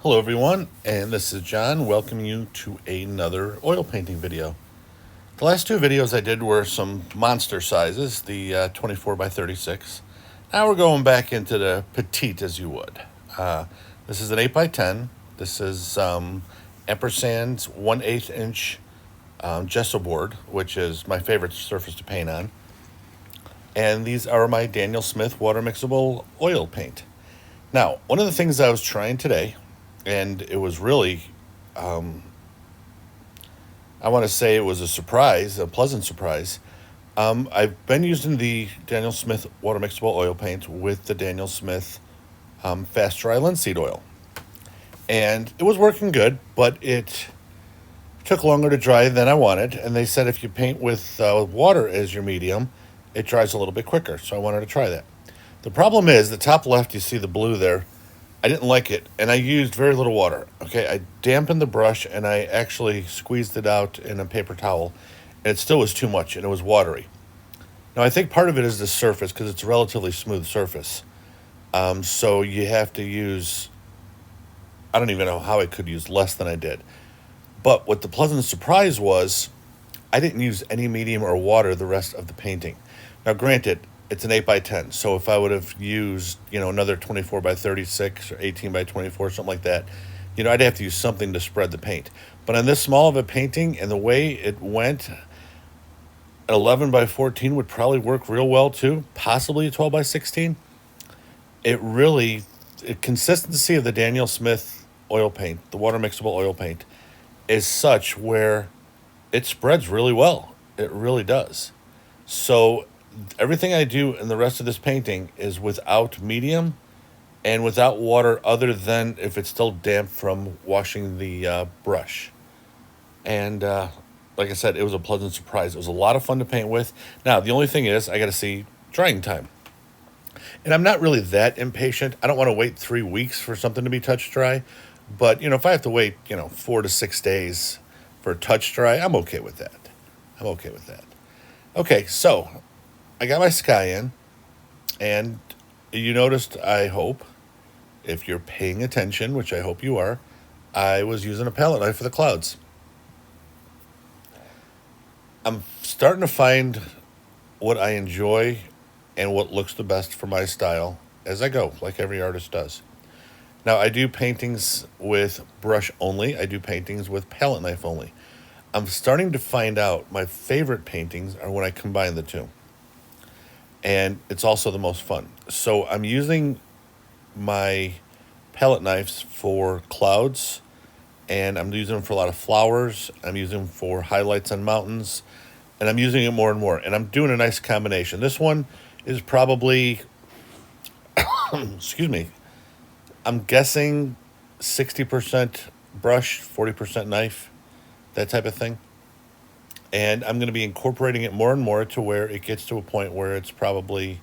Hello everyone, and this is John welcoming you to another oil painting video. The last two videos I did were some monster sizes, the 24 by 36. Now we're going back into the petite as you would. This is an 8 by 10. This is Ampersand's 1/8 inch Gessobord, which is my favorite surface to paint on. And these are my Daniel Smith water mixable oil paint. Now, one of the things I was trying today, and it was really, I want to say it was a surprise, a pleasant surprise. I've been using the Daniel Smith water mixable oil paint with the Daniel Smith fast dry linseed oil. And it was working good, but it took longer to dry than I wanted. And they said if you paint with water as your medium, it dries a little bit quicker. So I wanted to try that. The problem is the top left, you see the blue there. I didn't like it, and I used very little water. Okay, I dampened the brush, and I actually squeezed it out in a paper towel, and it still was too much, and it was watery. Now, I think part of it is the surface, because it's a relatively smooth surface. So you have to use, I don't even know how I could use less than I did. But what the pleasant surprise was, I didn't use any medium or water the rest of the painting. Now, granted, it's an 8 by 10, so if I would have used, another 24 by 36 or 18 by 24, something like that, I'd have to use something to spread the paint. But on this small of a painting and the way it went, 11 by 14 would probably work real well too, possibly a 12 by 16. The consistency of the Daniel Smith oil paint, the water mixable oil paint, is such where it spreads really well. It really does. So everything I do in the rest of this painting is without medium and without water, other than if it's still damp from washing the brush. And like I said, it was a pleasant surprise. It was a lot of fun to paint with. Now, the only thing is I got to see drying time. And I'm not really that impatient. I don't want to wait 3 weeks for something to be touch dry. But, if I have to wait, 4 to 6 days for touch dry, I'm okay with that. Okay, so I got my sky in, and you noticed, I hope, if you're paying attention, which I hope you are, I was using a palette knife for the clouds. I'm starting to find what I enjoy and what looks the best for my style as I go, like every artist does. Now, I do paintings with brush only. I do paintings with palette knife only. I'm starting to find out my favorite paintings are when I combine the two. And it's also the most fun. So I'm using my palette knives for clouds, and I'm using them for a lot of flowers. I'm using them for highlights on mountains, and I'm using it more and more. And I'm doing a nice combination. This one is probably, excuse me, I'm guessing 60% brush, 40% knife, that type of thing. And I'm going to be incorporating it more and more to where it gets to a point where it's probably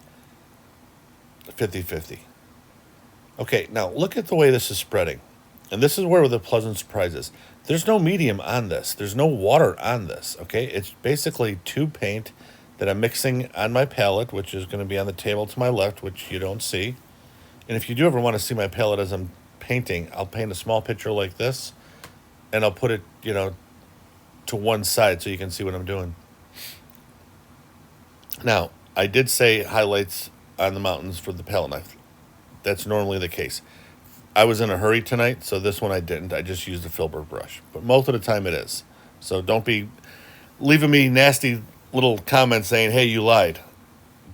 50-50. Okay, now look at the way this is spreading. And this is where the pleasant surprise is. There's no medium on this. There's no water on this, okay? It's basically tube paint that I'm mixing on my palette, which is going to be on the table to my left, which you don't see. And if you do ever want to see my palette as I'm painting, I'll paint a small picture like this, and I'll put it, to one side so you can see what I'm doing. Now, I did say highlights on the mountains for the palette knife. That's normally the case. I was in a hurry tonight, so this one I didn't. I just used a filbert brush. But most of the time it is. So don't be leaving me nasty little comments saying, hey, you lied.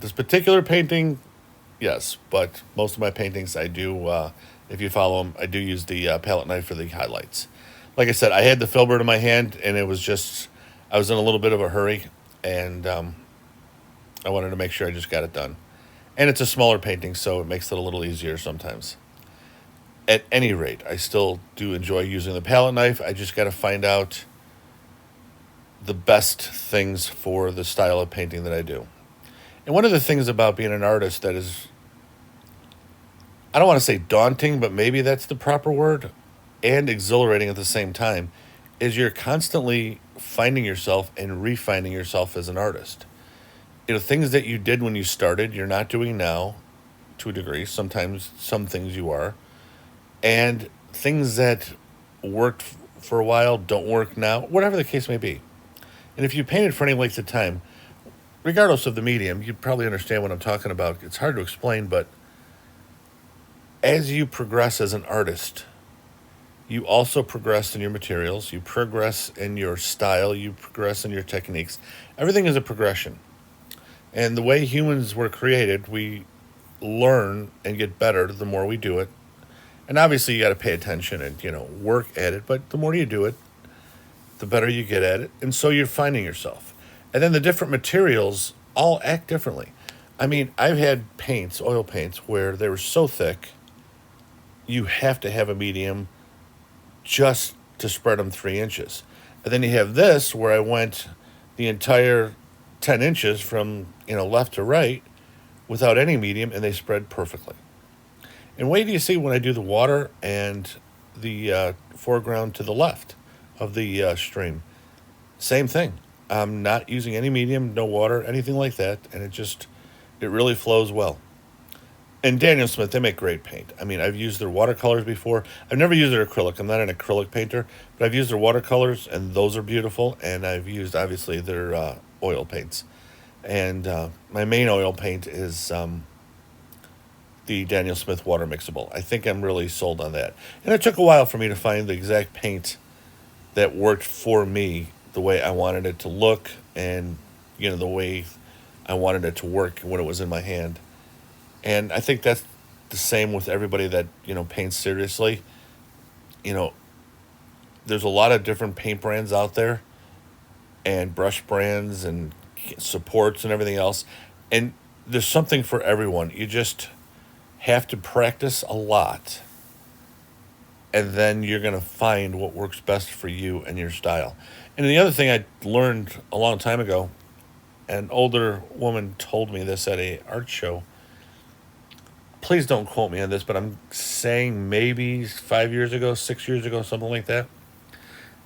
This particular painting, yes. But most of my paintings I do, if you follow them, I do use the palette knife for the highlights. Like I said, I had the filbert in my hand, and it was just, I was in a little bit of a hurry, and I wanted to make sure I just got it done. And it's a smaller painting, so it makes it a little easier sometimes. At any rate, I still do enjoy using the palette knife. I just got to find out the best things for the style of painting that I do. And one of the things about being an artist that is, I don't want to say daunting, but maybe that's the proper word, and exhilarating at the same time, is you're constantly finding yourself and refining yourself as an artist. Things that you did when you started, you're not doing now, to a degree. Sometimes some things you are. And things that worked for a while don't work now, whatever the case may be. And if you painted for any length of time, regardless of the medium, you probably understand what I'm talking about. It's hard to explain, but as you progress as an artist, you also progress in your materials, you progress in your style, you progress in your techniques. Everything is a progression. And the way humans were created, we learn and get better the more we do it. And obviously you got to pay attention and, work at it, but the more you do it, the better you get at it. And so you're finding yourself. And then the different materials all act differently. I mean, I've had paints, oil paints, where they were so thick, you have to have a medium just to spread them 3 inches. And then you have this where I went the entire 10 inches from, left to right without any medium, and they spread perfectly. And wait do you see when I do the water and the foreground to the left of the stream. Same thing. I'm not using any medium, no water, anything like that, and it really flows well. And Daniel Smith, they make great paint. I mean, I've used their watercolors before. I've never used their acrylic. I'm not an acrylic painter, but I've used their watercolors, and those are beautiful. And I've used, obviously, their oil paints. And my main oil paint is the Daniel Smith Water Mixable. I think I'm really sold on that. And it took a while for me to find the exact paint that worked for me the way I wanted it to look and, the way I wanted it to work when it was in my hand. And I think that's the same with everybody that, paints seriously. There's a lot of different paint brands out there and brush brands and supports and everything else. And there's something for everyone. You just have to practice a lot. And then you're going to find what works best for you and your style. And the other thing I learned a long time ago, an older woman told me this at a art show. Please don't quote me on this, but I'm saying maybe 5 years ago, 6 years ago, something like that.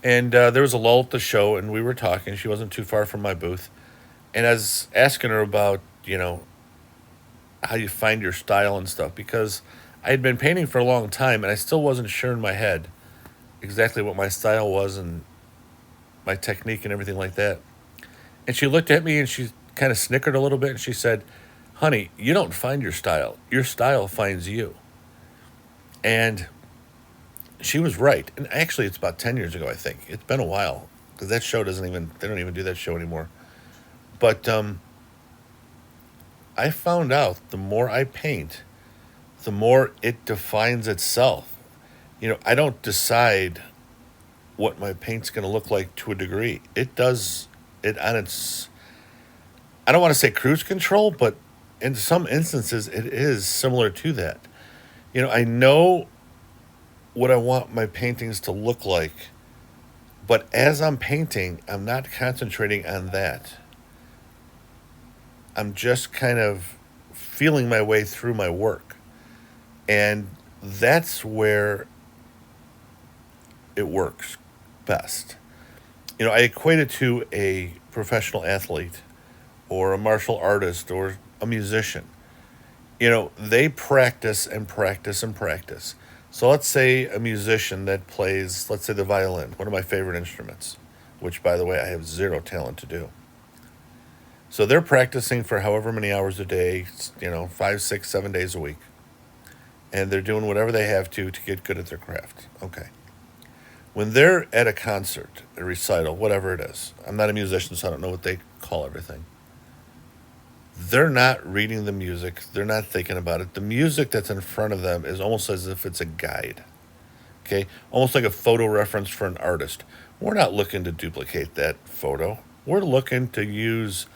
And there was a lull at the show, and we were talking. She wasn't too far from my booth. And I was asking her about, how you find your style and stuff, because I had been painting for a long time, and I still wasn't sure in my head exactly what my style was and my technique and everything like that. And she looked at me, and she kind of snickered a little bit, and she said, "Honey, you don't find your style. Your style finds you." And she was right. And actually, it's about 10 years ago, I think. It's been a while, because that show they don't even do that show anymore. But I found out the more I paint, the more it defines itself. I don't decide what my paint's going to look like to a degree. It does it on its, I don't want to say cruise control, but in some instances, it is similar to that. I know what I want my paintings to look like, but as I'm painting, I'm not concentrating on that. I'm just kind of feeling my way through my work. And that's where it works best. I equate it to a professional athlete or a martial artist or a musician. They practice and practice and practice. So let's say a musician that plays, let's say the violin, one of my favorite instruments, which, by the way, I have zero talent to do. So they're practicing for however many hours a day, 5, 6, 7 days a week. And they're doing whatever they have to get good at their craft. Okay. When they're at a concert, a recital, whatever it is, I'm not a musician, so I don't know what they call everything. They're not reading the music. They're not thinking about it. The music that's in front of them is almost as if it's a guide. Okay? Almost like a photo reference for an artist. We're not looking to duplicate that photo. We're looking to use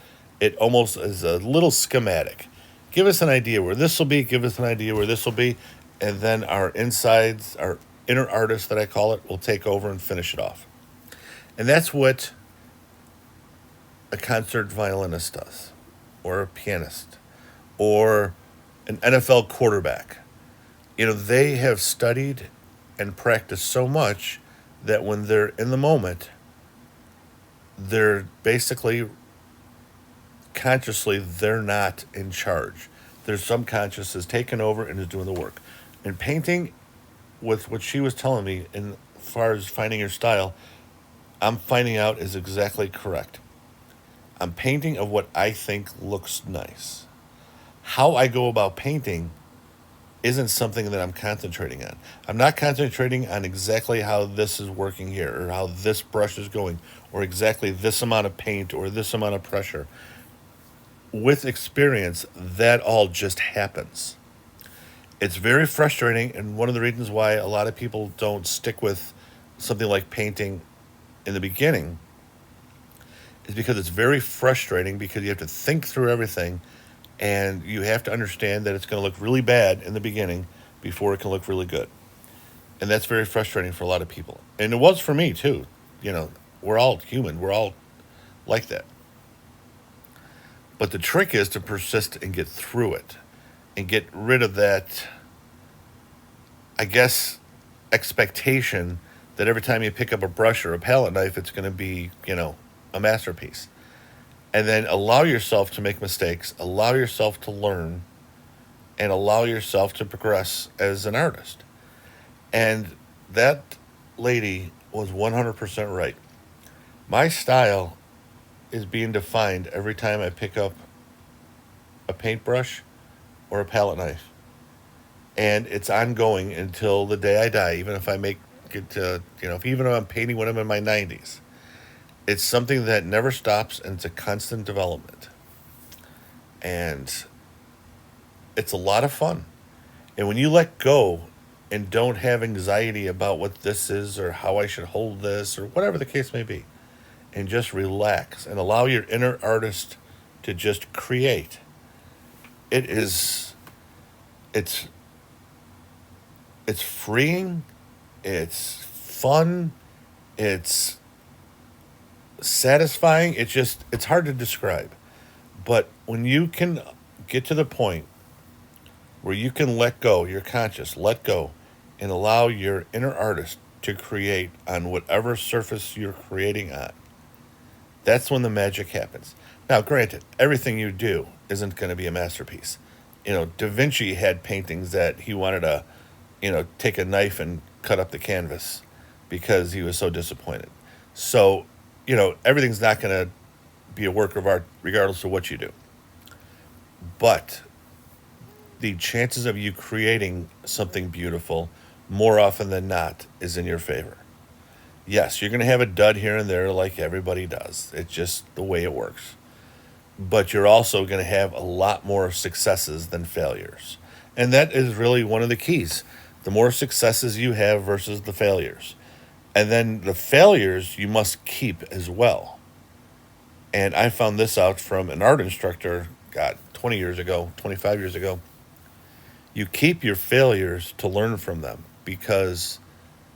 it almost as a little schematic. Give us an idea where this will be, give us an idea where this will be, and then our insides, our inner artist that I call it, will take over and finish it off. And that's what a concert violinist does, or a pianist, or an NFL quarterback. They have studied and practiced so much that when they're in the moment, they're basically consciously, they're not in charge. Their subconscious is taken over and is doing the work. In painting, with what she was telling me in far as finding her style, I'm finding out is exactly correct. I'm painting of what I think looks nice. How I go about painting isn't something that I'm concentrating on. I'm not concentrating on exactly how this is working here or how this brush is going or exactly this amount of paint or this amount of pressure. With experience, that all just happens. It's very frustrating, and one of the reasons why a lot of people don't stick with something like painting in the beginning is because it's very frustrating because you have to think through everything and you have to understand that it's going to look really bad in the beginning before it can look really good. And that's very frustrating for a lot of people. And it was for me too. You know, we're all human, we're all like that. But the trick is to persist and get through it and get rid of that, I guess, expectation that every time you pick up a brush or a palette knife, it's going to be, a masterpiece. And then allow yourself to make mistakes, allow yourself to learn, and allow yourself to progress as an artist. And that lady was 100% right. My style is being defined every time I pick up a paintbrush or a palette knife. And it's ongoing until the day I die, even if I make it to, even if I'm painting when I'm in my 90s. It's something that never stops and it's a constant development. And it's a lot of fun. And when you let go and don't have anxiety about what this is or how I should hold this or whatever the case may be, and just relax and allow your inner artist to just create, it's freeing, it's fun, it's satisfying. It's hard to describe. But when you can get to the point where you can let go, you're conscious, let go, and allow your inner artist to create on whatever surface you're creating on, that's when the magic happens. Now, granted, everything you do isn't going to be a masterpiece. Da Vinci had paintings that he wanted to, take a knife and cut up the canvas because he was so disappointed. So, everything's not going to be a work of art regardless of what you do. But the chances of you creating something beautiful more often than not is in your favor. Yes, you're going to have a dud here and there like everybody does. It's just the way it works. But you're also going to have a lot more successes than failures. And that is really one of the keys. The more successes you have versus the failures. And then the failures you must keep as well. And I found this out from an art instructor, 20 years ago, 25 years ago. You keep your failures to learn from them because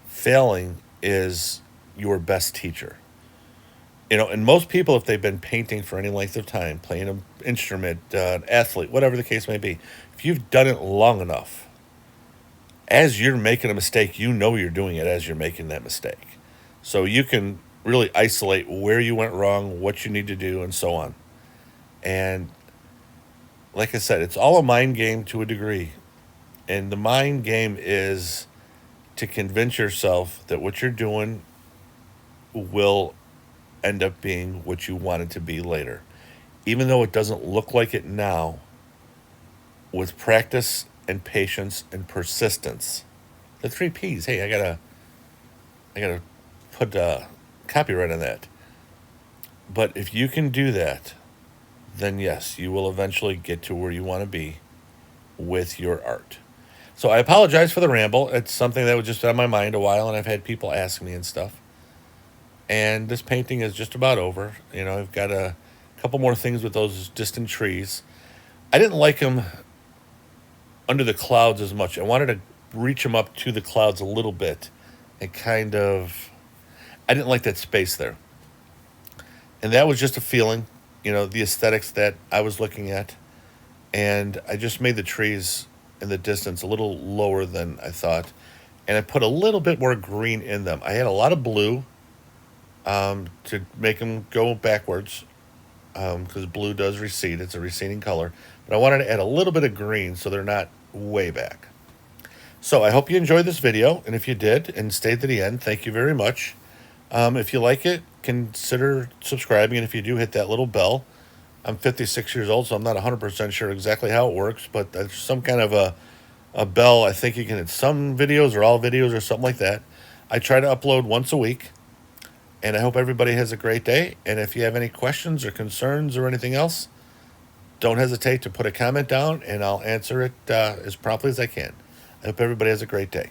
failing is your best teacher. And most people, if they've been painting for any length of time, playing an instrument, an athlete, whatever the case may be, if you've done it long enough, as you're making a mistake, you're doing it as you're making that mistake. So you can really isolate where you went wrong, what you need to do, and so on. And like I said, it's all a mind game to a degree. And the mind game is to convince yourself that what you're doing will end up being what you want it to be later. Even though it doesn't look like it now, with practice and patience and persistence. The 3 P's. Hey, I gotta put copyright on that. But if you can do that, then yes, you will eventually get to where you want to be with your art. So I apologize for the ramble. It's something that was just on my mind a while, and I've had people ask me and stuff. And this painting is just about over. I've got a couple more things with those distant trees. I didn't like them under the clouds as much. I wanted to reach them up to the clouds a little bit and I didn't like that space there. And that was just a feeling, the aesthetics that I was looking at. And I just made the trees in the distance a little lower than I thought. And I put a little bit more green in them. I had a lot of blue to make them go backwards because blue does recede. It's a receding color. But I wanted to add a little bit of green so they're not way back. So I hope you enjoyed this video, and if you did and stayed to the end, thank you very much. If you like it, consider subscribing, and if you do, hit that little bell. I'm 56 years old, so I'm not 100% sure exactly how it works, but there's some kind of a bell. I think you can hit some videos or all videos or something like that. I try to upload once a week, and I hope everybody has a great day. And if you have any questions or concerns or anything else, don't hesitate to put a comment down, and I'll answer it as promptly as I can. I hope everybody has a great day.